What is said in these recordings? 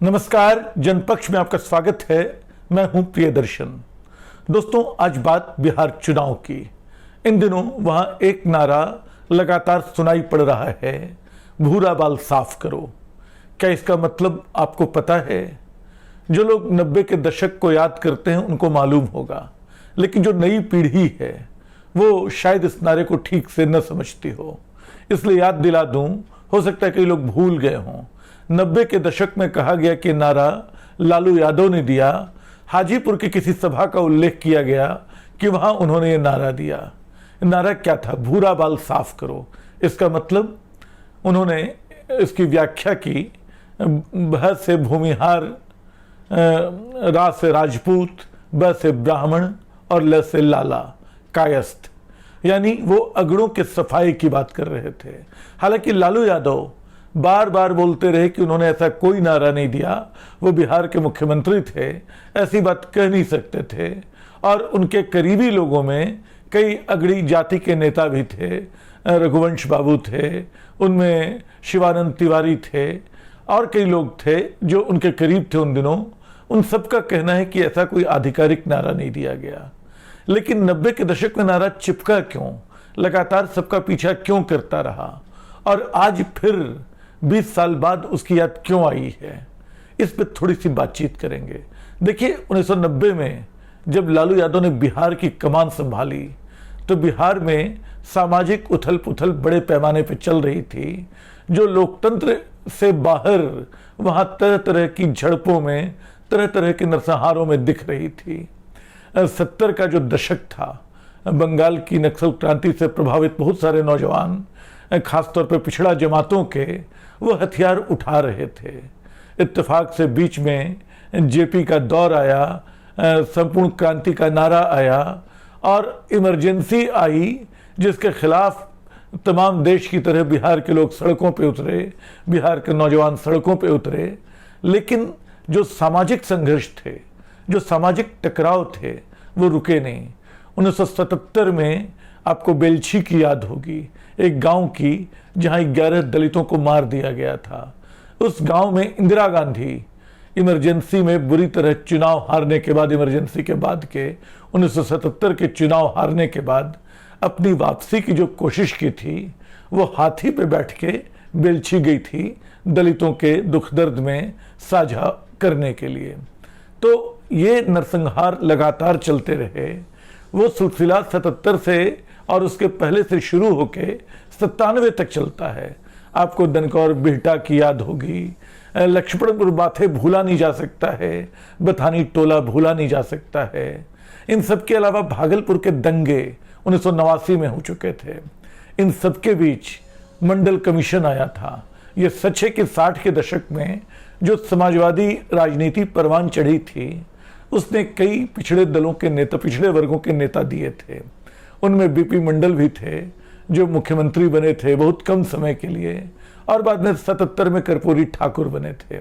नमस्कार, जनपक्ष में आपका स्वागत है। मैं हूं प्रियदर्शन। दोस्तों, आज बात बिहार चुनाव की। इन दिनों वहां एक नारा लगातार सुनाई पड़ रहा है, भूरा बाल साफ करो। क्या इसका मतलब आपको पता है? जो लोग 90 के दशक को याद करते हैं उनको मालूम होगा, लेकिन जो नई पीढ़ी है वो शायद इस नारे को ठीक से न समझती हो। इसलिए याद दिला दूं, हो सकता है कई लोग भूल गए हों। 90 के दशक में कहा गया कि नारा लालू यादव ने दिया। हाजीपुर की किसी सभा का उल्लेख किया गया कि वहां उन्होंने ये नारा दिया। नारा क्या था? भूरा बाल साफ करो। इसका मतलब उन्होंने इसकी व्याख्या की, भ से भूमिहार, रा से राजपूत, ब से ब्राह्मण और ल से लाला, कायस्थ। यानी वो अगड़ों के सफाई की बात कर रहे थे। हालांकि लालू यादव बार बार बोलते रहे कि उन्होंने ऐसा कोई नारा नहीं दिया, वो बिहार के मुख्यमंत्री थे, ऐसी बात कह नहीं सकते थे। और उनके करीबी लोगों में कई अगड़ी जाति के नेता भी थे। रघुवंश बाबू थे, उनमें शिवानंद तिवारी थे और कई लोग थे जो उनके करीब थे उन दिनों। उन सबका कहना है कि ऐसा कोई आधिकारिक नारा नहीं दिया गया। लेकिन 90 के दशक में नारा चिपका क्यों, लगातार सबका पीछा क्यों करता रहा और आज फिर 20 साल बाद उसकी याद क्यों आई है, इस पर थोड़ी सी बातचीत करेंगे। देखिए, 1990 में जब लालू यादव ने बिहार की कमान संभाली तो बिहार में सामाजिक उथल पुथल बड़े पैमाने पर चल रही थी, जो लोकतंत्र से बाहर वहां तरह तरह की झड़पों में, तरह तरह के नरसंहारों में दिख रही थी। 70 का जो दशक था, बंगाल की नक्सल क्रांति से प्रभावित बहुत सारे नौजवान, खासतौर पर पिछड़ा जमातों के, वो हथियार उठा रहे थे। इत्तेफाक से बीच में जेपी का दौर आया, संपूर्ण क्रांति का नारा आया और इमरजेंसी आई, जिसके खिलाफ तमाम देश की तरह बिहार के लोग सड़कों पे उतरे, बिहार के नौजवान सड़कों पे उतरे। लेकिन जो सामाजिक संघर्ष थे, जो सामाजिक टकराव थे, वो रुके नहीं। 1977 में आपको बेलछी की याद होगी, एक गांव की जहां 11 दलितों को मार दिया गया था। उस गांव में इंदिरा गांधी इमरजेंसी में बुरी तरह चुनाव हारने के बाद, इमरजेंसी के बाद के 1977 के चुनाव हारने के बाद अपनी वापसी की जो कोशिश की थी, वो हाथी पे बैठ के बेलछी गई थी दलितों के दुख दर्द में साझा करने के लिए। तो ये नरसंहार लगातार चलते रहे। वो सिलसिला 77 से और उसके पहले से शुरू होके 97 तक चलता है। आपको दनकौर बिहटा की याद होगी, लक्ष्मणपुर बाथे भूला नहीं जा सकता है, बथानी टोला भूला नहीं जा सकता है। इन सब के अलावा भागलपुर के दंगे 1989 में हो चुके थे। इन सब के बीच मंडल कमीशन आया था। ये सच है कि 60 के दशक में जो समाजवादी राजनीति परवान चढ़ी थी, उसने कई पिछड़े दलों के नेता, पिछड़े वर्गों के नेता दिए थे। उनमें बीपी मंडल भी थे, जो मुख्यमंत्री बने थे बहुत कम समय के लिए, और बाद में 77 में कर्पूरी ठाकुर बने थे।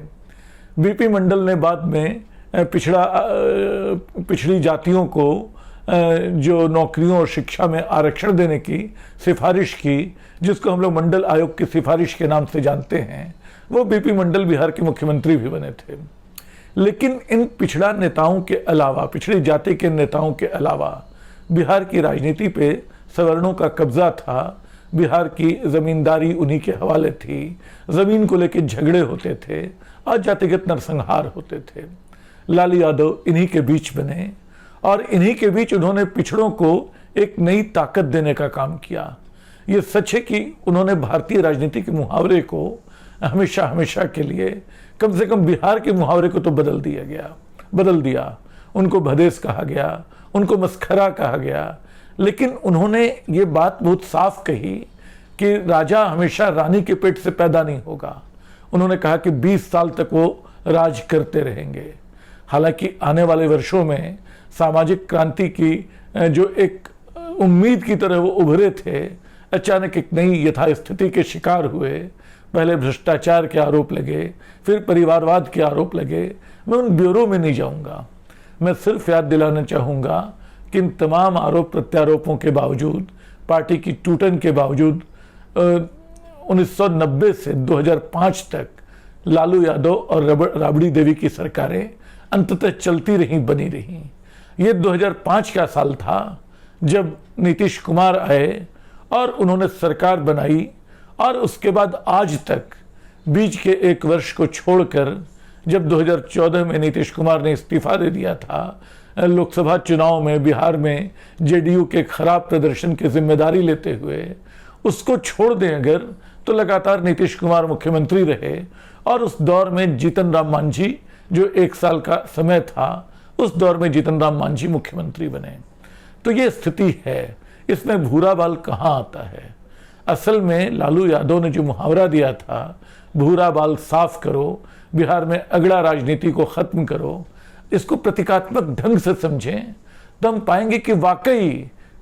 बीपी मंडल ने बाद में पिछड़ी जातियों को जो नौकरियों और शिक्षा में आरक्षण देने की सिफारिश की, जिसको हम लोग मंडल आयोग की सिफारिश के नाम से जानते हैं, वो बीपी मंडल बिहार के मुख्यमंत्री भी बने थे। लेकिन इन पिछड़ा नेताओं के अलावा, पिछड़ी जाति के नेताओं के अलावा बिहार की राजनीति पे सवर्णों का कब्जा था। बिहार की जमींदारी उन्हीं के हवाले थी, जमीन को लेकर झगड़े होते थे और जातिगत नरसंहार होते थे। लालू यादव इन्हीं के बीच बने और इन्हीं के बीच उन्होंने पिछड़ों को एक नई ताकत देने का काम किया। ये सच है कि उन्होंने भारतीय राजनीति के मुहावरे को हमेशा हमेशा के लिए, कम से कम बिहार के मुहावरे को तो बदल दिया। उनको भदेस कहा गया, उनको मस्खरा कहा गया। लेकिन उन्होंने ये बात बहुत साफ कही कि राजा हमेशा रानी के पेट से पैदा नहीं होगा। उन्होंने कहा कि 20 साल तक वो राज करते रहेंगे। हालांकि आने वाले वर्षों में सामाजिक क्रांति की जो एक उम्मीद की तरह वो उभरे थे, अचानक एक नई यथास्थिति के शिकार हुए। पहले भ्रष्टाचार के आरोप लगे, फिर परिवारवाद के आरोप लगे। मैं उन ब्यूरो में नहीं जाऊंगा, मैं सिर्फ याद दिलाना चाहूँगा कि इन तमाम आरोप प्रत्यारोपों के बावजूद, पार्टी की टूटन के बावजूद 1990 से 2005 तक लालू यादव और राबड़ी देवी की सरकारें अंततः चलती रहीं, बनी रहीं। ये 2005 का साल था जब नीतीश कुमार आए और उन्होंने सरकार बनाई, और उसके बाद आज तक बीच के एक वर्ष को छोड़कर जब 2014 में नीतीश कुमार ने इस्तीफा दे दिया था, लोकसभा चुनाव में बिहार में जेडीयू के खराब प्रदर्शन की जिम्मेदारी लेते हुए, उसको छोड़ दें अगर, तो लगातार नीतीश कुमार मुख्यमंत्री रहे। और उस दौर में जीतन राम मांझी, जो 1 साल का समय था, उस दौर में जीतन राम मांझी मुख्यमंत्री बने। तो ये स्थिति है, इसमें भूरा बाल कहाँ आता है? असल में लालू यादव ने जो मुहावरा दिया था, भूरा बाल साफ करो, बिहार में अगड़ा राजनीति को खत्म करो, इसको प्रतीकात्मक ढंग से समझें तो हम पाएंगे कि वाकई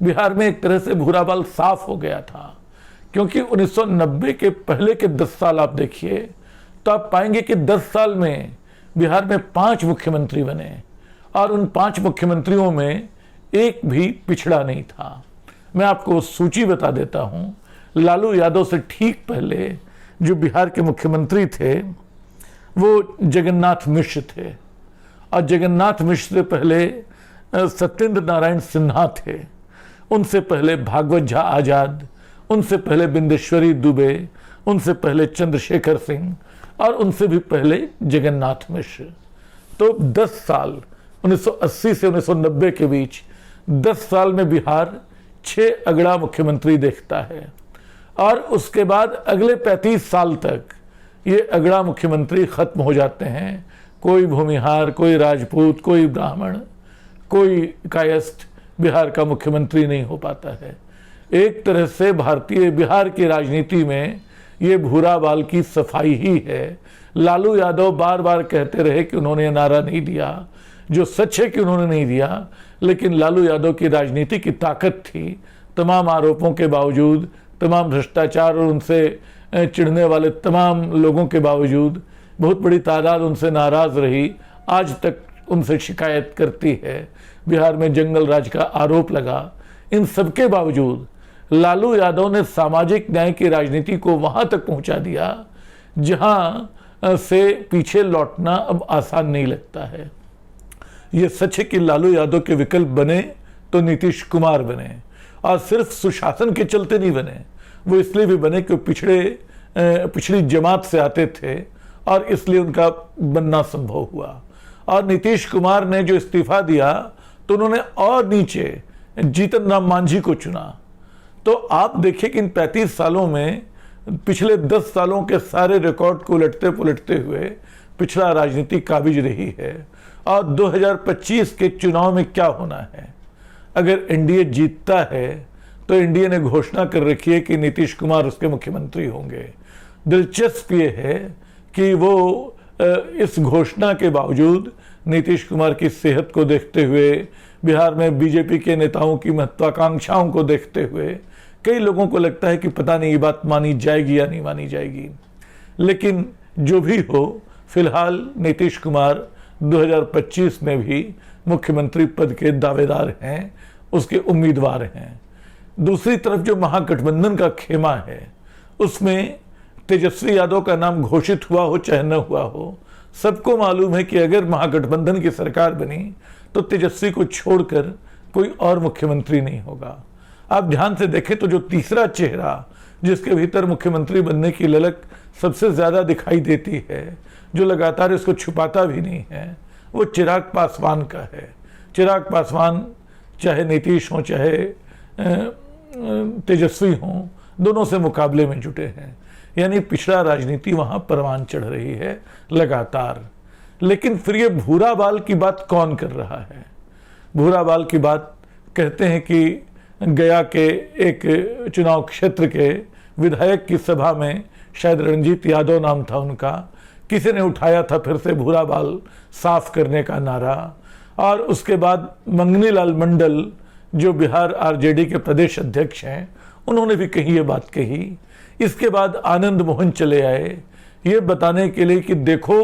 बिहार में एक तरह से भूरा बाल साफ हो गया था। क्योंकि 1990 के पहले के 10 साल आप देखिए तो आप पाएंगे कि 10 साल में बिहार में 5 मुख्यमंत्री बने, और उन 5 मुख्यमंत्रियों में एक भी पिछड़ा नहीं था। मैं आपको सूची बता देता हूं। लालू यादव से ठीक पहले जो बिहार के मुख्यमंत्री थे वो जगन्नाथ मिश्र थे, और जगन्नाथ मिश्र से पहले सत्येंद्र नारायण सिन्हा थे, उनसे पहले भागवत झा आजाद, उनसे पहले बिंदेश्वरी दुबे, उनसे पहले चंद्रशेखर सिंह, और उनसे भी पहले जगन्नाथ मिश्र। तो 10 साल 1980 से 1990 के बीच 10 साल में बिहार 6 अगड़ा मुख्यमंत्री देखता है, और उसके बाद अगले 35 साल तक ये अगड़ा मुख्यमंत्री खत्म हो जाते हैं। कोई भूमिहार, कोई राजपूत, कोई ब्राह्मण, कोई कायस्थ बिहार का मुख्यमंत्री नहीं हो पाता है। एक तरह से भारतीय बिहार की राजनीति में ये भूरा बाल की सफाई ही है। लालू यादव बार बार कहते रहे कि उन्होंने नारा नहीं दिया, जो सच है कि उन्होंने नहीं दिया, लेकिन लालू यादव की राजनीति की ताकत थी। तमाम आरोपों के बावजूद, तमाम भ्रष्टाचार और उनसे चिढ़ने वाले तमाम लोगों के बावजूद बहुत बड़ी तादाद उनसे नाराज रही, आज तक उनसे शिकायत करती है। बिहार में जंगल राज का आरोप लगा। इन सबके बावजूद लालू यादव ने सामाजिक न्याय की राजनीति को वहां तक पहुंचा दिया जहां से पीछे लौटना अब आसान नहीं लगता है। यह सच है कि लालू यादव के विकल्प बने तो नीतीश कुमार बने, और सिर्फ सुशासन के चलते नहीं बने, वो इसलिए भी बने कि पिछड़ी जमात से आते थे और इसलिए उनका बनना संभव हुआ। और नीतीश कुमार ने जो इस्तीफा दिया तो उन्होंने और नीचे जीतन राम मांझी को चुना। तो आप देखिए कि इन 35 सालों में पिछले 10 सालों के सारे रिकॉर्ड को उलटते पुलटते हुए पिछड़ा राजनीति काबिज रही है। और 2025 के चुनाव में क्या होना है? अगर एनडीए जीतता है तो एनडीए ने घोषणा कर रखी है कि नीतीश कुमार उसके मुख्यमंत्री होंगे। दिलचस्प ये है कि वो इस घोषणा के बावजूद नीतीश कुमार की सेहत को देखते हुए, बिहार में बीजेपी के नेताओं की महत्वाकांक्षाओं को देखते हुए कई लोगों को लगता है कि पता नहीं ये बात मानी जाएगी या नहीं मानी जाएगी। लेकिन जो भी हो, फिलहाल नीतीश कुमार 2025 में भी मुख्यमंत्री पद के दावेदार हैं, उसके उम्मीदवार हैं। दूसरी तरफ जो महागठबंधन का खेमा है उसमें तेजस्वी यादव का नाम घोषित हुआ हो चाहे न हुआ हो, सबको मालूम है कि अगर महागठबंधन की सरकार बनी तो तेजस्वी को छोड़कर कोई और मुख्यमंत्री नहीं होगा। आप ध्यान से देखें तो जो तीसरा चेहरा जिसके भीतर मुख्यमंत्री बनने की ललक सबसे ज्यादा दिखाई देती है, जो लगातार इसको छुपाता भी नहीं है, वो चिराग पासवान का है। चिराग पासवान चाहे नीतीश हो चाहे तेजस्वी हों, दोनों से मुकाबले में जुटे हैं। यानी पिछड़ा राजनीति वहां परवान चढ़ रही है लगातार। लेकिन फिर ये भूरा बाल की बात कौन कर रहा है? भूरा बाल की बात कहते हैं कि गया के एक चुनाव क्षेत्र के विधायक की सभा में, शायद रणजीत यादव नाम था उनका, किसी ने उठाया था फिर से भूरा बाल साफ करने का नारा। और उसके बाद मंगनी लाल मंडल जो बिहार आरजेडी के प्रदेश अध्यक्ष हैं, उन्होंने भी कहीं ये बात कही। इसके बाद आनंद मोहन चले आए ये बताने के लिए कि देखो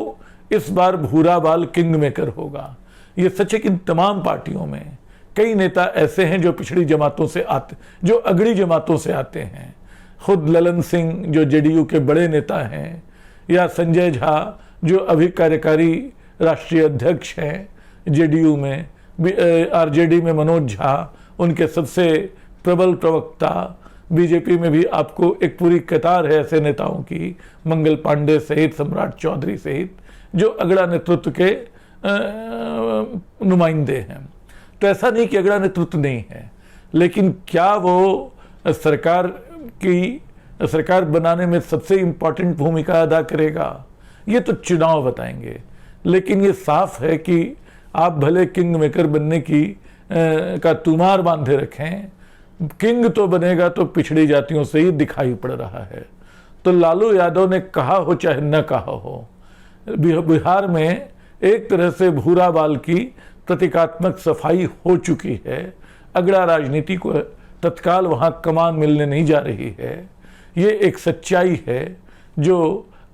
इस बार भूरा बाल किंग मेकर होगा। ये सच है कि इन तमाम पार्टियों में कई नेता ऐसे हैं जो पिछड़ी जमातों से आते, जो अगड़ी जमातों से आते हैं। खुद ललन सिंह जो जेडीयू के बड़े नेता हैं, या संजय झा जो अभी कार्यकारी राष्ट्रीय अध्यक्ष हैं जेडीयू में, आरजेडी में मनोज झा उनके सबसे प्रबल प्रवक्ता, बीजेपी में भी आपको एक पूरी कतार है ऐसे नेताओं की, मंगल पांडे सहित, सम्राट चौधरी सहित, जो अगड़ा नेतृत्व के नुमाइंदे हैं। तो ऐसा नहीं कि अगड़ा नेतृत्व नहीं है, लेकिन क्या वो सरकार बनाने में सबसे इम्पॉर्टेंट भूमिका अदा करेगा, ये तो चुनाव बताएंगे। लेकिन ये साफ है कि आप भले किंग मेकर बनने की का तुमार बांधे रखें, किंग तो बनेगा तो पिछड़ी जातियों से ही दिखाई पड़ रहा है। तो लालू यादव ने कहा हो चाहे न कहा हो, बिहार में एक तरह से भूरा बाल की प्रतीकात्मक सफाई हो चुकी है। अगड़ा राजनीति को तत्काल वहां कमान मिलने नहीं जा रही है। ये एक सच्चाई है जो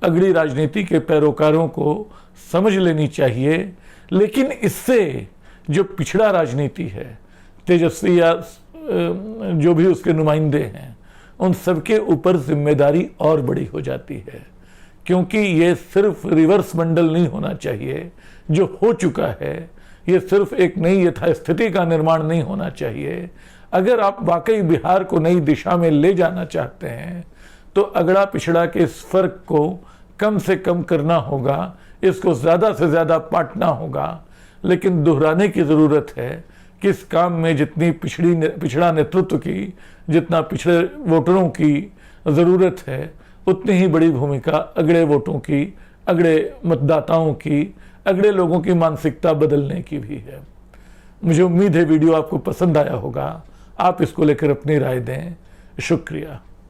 अगड़ी राजनीति के पैरोकारों को समझ लेनी चाहिए। लेकिन इससे जो पिछड़ा राजनीति है, तेजस्वी या जो भी उसके नुमाइंदे हैं, उन सबके ऊपर जिम्मेदारी और बड़ी हो जाती है, क्योंकि ये सिर्फ रिवर्स मंडल नहीं होना चाहिए जो हो चुका है। ये सिर्फ एक नई यथास्थिति का निर्माण नहीं होना चाहिए। अगर आप वाकई बिहार को नई दिशा में ले जाना चाहते हैं तो अगड़ा पिछड़ा के इस फर्क को कम से कम करना होगा, इसको ज़्यादा से ज़्यादा पाटना होगा। लेकिन दोहराने की ज़रूरत है कि इस काम में जितनी पिछड़ा नेतृत्व की, जितना पिछड़े वोटरों की ज़रूरत है, उतनी ही बड़ी भूमिका अगड़े वोटों की, अगड़े मतदाताओं की, अगड़े लोगों की मानसिकता बदलने की भी है। मुझे उम्मीद है वीडियो आपको पसंद आया होगा। आप इसको लेकर अपनी राय दें। शुक्रिया।